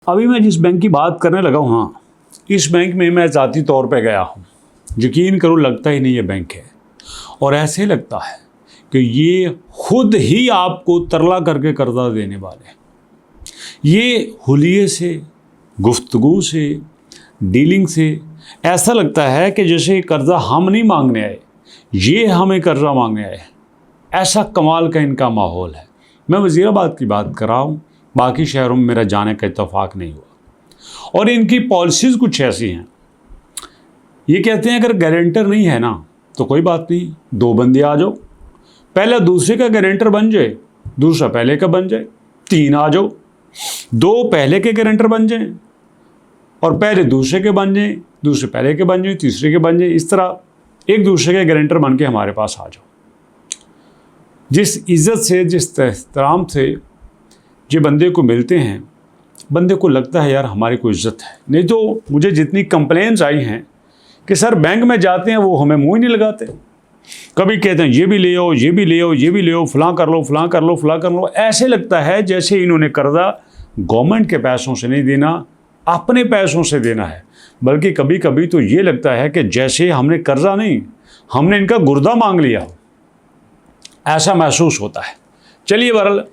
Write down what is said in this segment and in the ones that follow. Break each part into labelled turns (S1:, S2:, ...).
S1: अभी मैं जिस बैंक की बात करने लगा हूँ ना, इस बैंक में मैं ज़ाती तौर पे गया हूँ। यकीन करो, लगता ही नहीं ये बैंक है, और ऐसे लगता है कि ये खुद ही आपको तरला करके कर्जा देने वाले हैं। ये हुलिये से, गुफ्तगू से, डीलिंग से ऐसा लगता है कि जैसे कर्जा हम नहीं मांगने आए, ये हमें कर्जा मांगने आए। ऐसा कमाल का इनका माहौल है। मैं वज़ीराबाद की बात कर रहा हूँ, बाकी शहरों में मेरा जाने का इत्तेफाक नहीं हुआ। और इनकी पॉलिसीज़ कुछ ऐसी हैं, ये कहते हैं अगर गारंटर नहीं है ना तो कोई बात नहीं, दो बंदे आ जाओ, पहले दूसरे का गारंटर बन जाए, दूसरा पहले का बन जाए, तीन आ जाओ, दो पहले के गारंटर बन जाए और पहले दूसरे के बन जाए, दूसरे पहले के बन जाए, तीसरे के बन जाए। इस तरह एक दूसरे के गारंटर बन के हमारे पास आ जाओ। जिस इज़्ज़त से, जिस एहतराम से ये बंदे को मिलते हैं, बंदे को लगता है यार हमारी कोई इज़्ज़त है। नहीं तो मुझे जितनी कंप्लेंट्स आई हैं कि सर बैंक में जाते हैं वो हमें मुँह ही नहीं लगाते, कभी कहते हैं ये भी ले आओ, ये भी ले आओ, ये भी ले आओ, फलां कर लो, फलां कर लो, फलां कर लो। ऐसे लगता है जैसे इन्होंने कर्जा गवर्नमेंट के पैसों से नहीं देना, अपने पैसों से देना है। बल्कि कभी कभी तो ये लगता है कि जैसे हमने कर्जा नहीं, हमने इनका गुर्दा मांग लिया, ऐसा महसूस होता है। चलिए बहरहाल,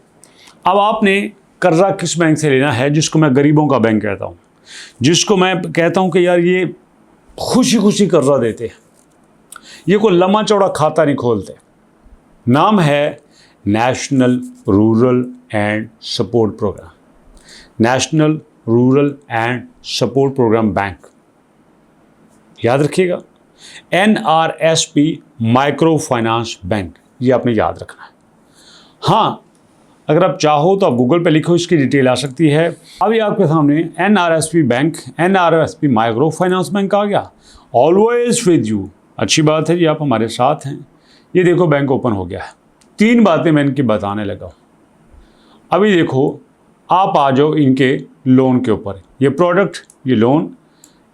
S1: अब आपने कर्जा किस बैंक से लेना है, जिसको मैं गरीबों का बैंक कहता हूँ, जिसको मैं कहता हूँ कि यार ये खुशी खुशी कर्जा देते हैं, ये कोई लम्बा चौड़ा खाता नहीं खोलते। नाम है national rural and support programme, national rural and support programme bank. याद रखिएगा, NRSP माइक्रो फाइनेंस बैंक, ये आपने याद रखना है। हाँ, अगर आप चाहो तो आप गूगल पे लिखो, इसकी डिटेल आ सकती है। अभी आपके सामने NRSP bank, NRSP micro finance bank आ गया। ऑलवेज विद यू, अच्छी बात है जी, आप हमारे साथ हैं। ये देखो बैंक ओपन हो गया है। तीन बातें मैं इनकी बताने लगा हूँ। अभी देखो, आप आ जाओ इनके लोन के ऊपर। ये प्रोडक्ट, ये लोन,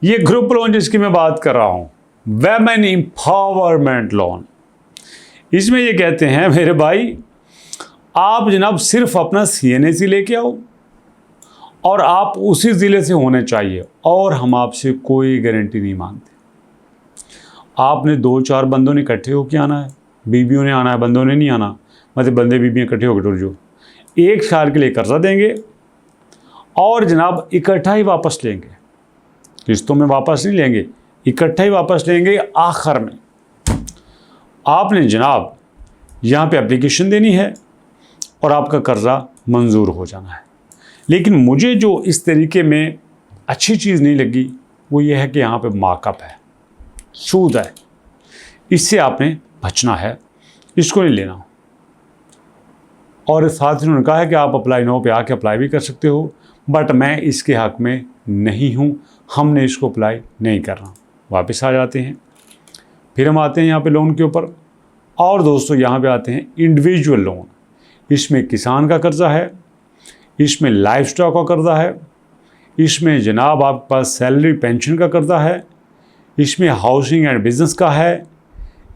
S1: ये ग्रुप लोन जिसकी मैं बात कर रहा हूँ, वेमेन एम्पावरमेंट लोन। इसमें ये कहते हैं मेरे भाई, आप जनाब सिर्फ अपना CNAC लेके आओ और आप उसी ज़िले से होने चाहिए, और हम आपसे कोई गारंटी नहीं मांगते। आपने दो चार बंदों ने इकट्ठे होकर आना है, बीबियों ने आना है, बंदों ने नहीं आना। मतलब बंदे बीबियाँ इकट्ठे होकर टुर जो, 1 साल के लिए कर्जा देंगे और जनाब इकट्ठा ही वापस लेंगे, किस्तों में वापस नहीं लेंगे, इकट्ठा ही वापस लेंगे। आखिर में आपने जनाब यहाँ पे एप्लीकेशन देनी है और आपका कर्जा मंजूर हो जाना है। लेकिन मुझे जो इस तरीके में अच्छी चीज़ नहीं लगी वो ये है कि यहाँ पे मार्कअप है, सूद है, इससे आपने बचना है, इसको नहीं लेना। और साथ ही उन्होंने कहा है कि आप अप्लाई नाउ पे आके अप्लाई भी कर सकते हो, बट मैं इसके हक़ में नहीं हूँ, हमने इसको अप्लाई नहीं करना। वापस आ जाते हैं, फिर हम आते हैं यहाँ पे लोन के ऊपर। और दोस्तों यहाँ पे आते हैं इंडिविजुअल लोन। इसमें किसान का कर्जा है, इसमें लाइफ स्टॉक का कर्जा है, इसमें जनाब आपके पास सैलरी पेंशन का कर्जा है, इसमें हाउसिंग एंड बिजनेस का है,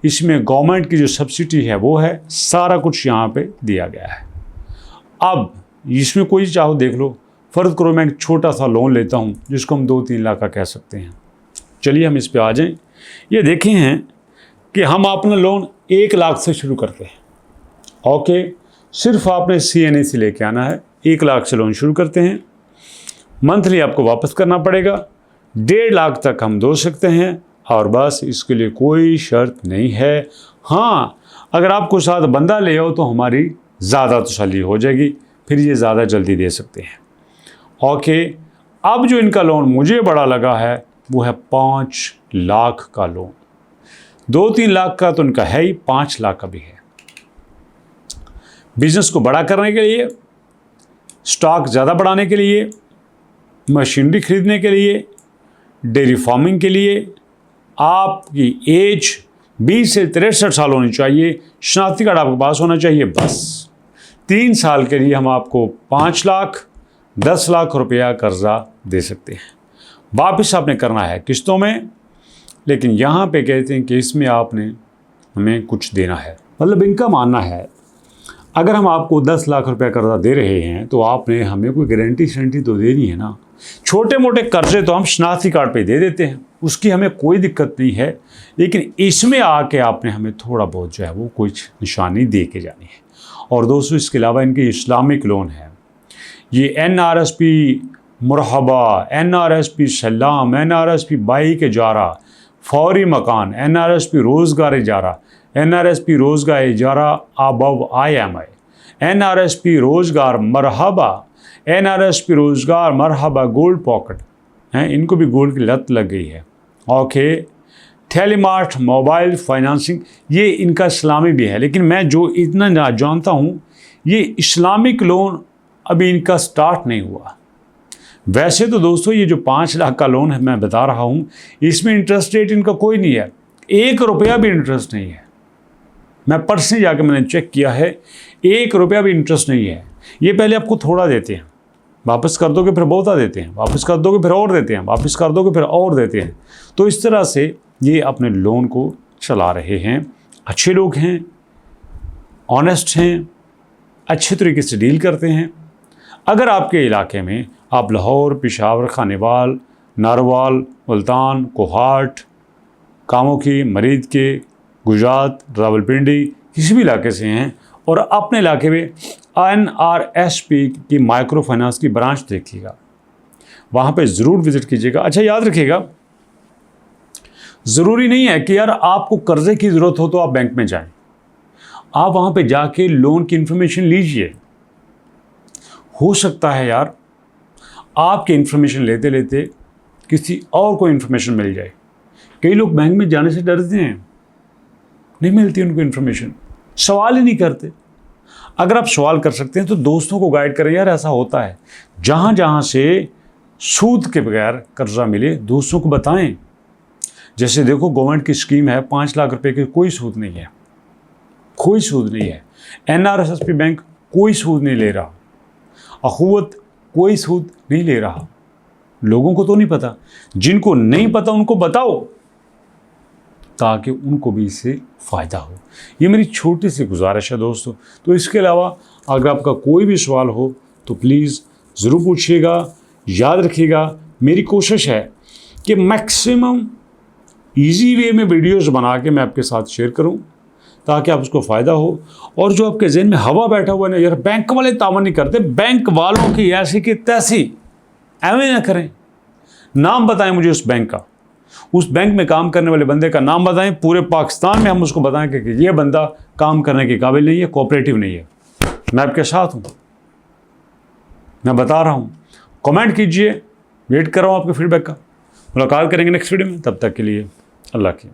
S1: इसमें गवर्नमेंट की जो सब्सिडी है वो है। सारा कुछ यहाँ पे दिया गया है। अब इसमें कोई चाहो देख लो। फ़र्ज़ करो मैं एक छोटा सा लोन लेता हूँ जिसको हम 2-3 लाख का कह सकते हैं। चलिए हम इस पे आ जाएं। ये देखें हैं कि हम अपना लोन 1 लाख से शुरू करते हैं। ओके, सिर्फ आपने CNAC लेके आना है, 1 लाख से लोन शुरू करते हैं। मंथली आपको वापस करना पड़ेगा, 1.5 लाख तक हम दे सकते हैं, और बस इसके लिए कोई शर्त नहीं है। हाँ, अगर आपको साथ बंदा ले आओ तो हमारी ज़्यादा तसल्ली हो जाएगी, फिर ये ज़्यादा जल्दी दे सकते हैं। ओके, अब जो इनका लोन मुझे बड़ा लगा है वो है 5 लाख का लोन। 2-3 लाख का तो इनका है ही, 5 लाख का भी है। बिजनेस को बड़ा करने के लिए, स्टॉक ज़्यादा बढ़ाने के लिए, मशीनरी खरीदने के लिए, डेयरी फार्मिंग के लिए। आपकी एज 20 से 63 साल होनी चाहिए, शनाख्ती कार्ड आपके पास होना चाहिए। बस 3 साल के लिए हम आपको 5 लाख 10 लाख रुपया कर्जा दे सकते हैं। वापस आपने करना है किस्तों में, लेकिन यहाँ पे कहते हैं कि इसमें आपने हमें कुछ देना है। मतलब इनका मानना है अगर हम आपको 10 लाख रुपया कर्जा दे रहे हैं तो आपने हमें कोई गारंटी शारंटी तो देनी है ना। छोटे मोटे कर्जे तो हम शनाख्ती कार्ड पे दे देते हैं, उसकी हमें कोई दिक्कत नहीं है, लेकिन इसमें आके आपने हमें थोड़ा बहुत जो है वो कुछ निशानी दे के जानी है। और दोस्तों इसके अलावा इनके इस्लामिक लोन है, ये NRSP मुरहबा, NRSP सलाम, NRSP बाइक इजारा, फौरी मकान, NRSP रोज़गार इजारा, NRSP रोज़गार इजारा अबव IMI, NRSP रोज़गार मरहबा, NRSP रोज़गार मरहबा गोल्ड पॉकेट हैं, इनको भी गोल्ड की लत लग गई है। ओके, टेलीमार्ट मोबाइल फाइनेंसिंग, ये इनका इस्लामी भी है, लेकिन मैं जो इतना जानता हूँ ये इस्लामिक लोन अभी इनका स्टार्ट नहीं हुआ। वैसे तो दोस्तों ये जो 5 लाख का लोन है मैं बता रहा हूँ, इसमें इंटरेस्ट रेट इनका कोई नहीं है, 1 रुपया भी इंटरेस्ट नहीं है। मैं पर्सनली जाकर मैंने चेक किया है, 1 रुपया भी इंटरेस्ट नहीं है। ये पहले आपको थोड़ा देते हैं, वापस कर दोगे फिर बहुता देते हैं, वापस कर दोगे फिर और देते हैं, वापस कर दोगे फिर और देते हैं। तो इस तरह से ये अपने लोन को चला रहे हैं। अच्छे लोग हैं, ऑनेस्ट हैं, अच्छे तरीके से डील करते हैं। अगर आपके इलाके में आप लाहौर, पेशावर, खानेवाल, नारवाल, मुल्तान, कोहाट, कामों मरीद के, गुजरात, रावलपिंडी किसी भी इलाके से हैं और अपने इलाके में NRSP की माइक्रो फाइनेंस की ब्रांच देखिएगा, वहाँ पे ज़रूर विज़िट कीजिएगा। अच्छा याद रखिएगा, ज़रूरी नहीं है कि यार आपको कर्ज़े की ज़रूरत हो तो आप बैंक में जाएं, आप वहाँ पे जाके लोन की इन्फॉर्मेशन लीजिए। हो सकता है यार आपकी इन्फॉर्मेशन लेते लेते किसी और को इन्फॉर्मेशन मिल जाए। कई लोग बैंक में जाने से डरते हैं, नहीं मिलती उनको इन्फॉर्मेशन, सवाल ही नहीं करते। अगर आप सवाल कर सकते हैं तो दोस्तों को गाइड करें, यार ऐसा होता है, जहाँ जहाँ से सूद के बगैर कर्जा मिले दोस्तों को बताएं। जैसे देखो गवर्नमेंट की स्कीम है 5 लाख रुपए की, कोई सूद नहीं है, कोई सूद नहीं है। NRSP बैंक कोई सूद नहीं ले रहा, अखुवत कोई सूद नहीं ले रहा। लोगों को तो नहीं पता, जिनको नहीं पता उनको बताओ ताकि उनको भी इससे फ़ायदा हो। ये मेरी छोटी सी गुजारिश है दोस्तों। तो इसके अलावा अगर आपका कोई भी सवाल हो तो प्लीज़ ज़रूर पूछिएगा। याद रखिएगा मेरी कोशिश है कि मैक्सिमम इजी वे में वीडियोस बना के मैं आपके साथ शेयर करूं ताकि आप उसको फ़ायदा हो। और जो आपके जहन में हवा बैठा हुआ है ना, यार बैंक वाले तावन नहीं करते, बैंक वालों की ऐसी की तैसी एवं ना करें। नाम बताएं मुझे उस बैंक का, उस बैंक में काम करने वाले बंदे का नाम बताएं, पूरे पाकिस्तान में हम उसको बताएं कि ये बंदा काम करने के काबिल नहीं है, कोऑपरेटिव नहीं है। मैं आपके साथ हूँ, मैं बता रहा हूँ। कमेंट कीजिए, वेट कर रहा हूँ आपके फीडबैक का। मुलाकात करेंगे नेक्स्ट वीडियो में, तब तक के लिए अल्लाह की।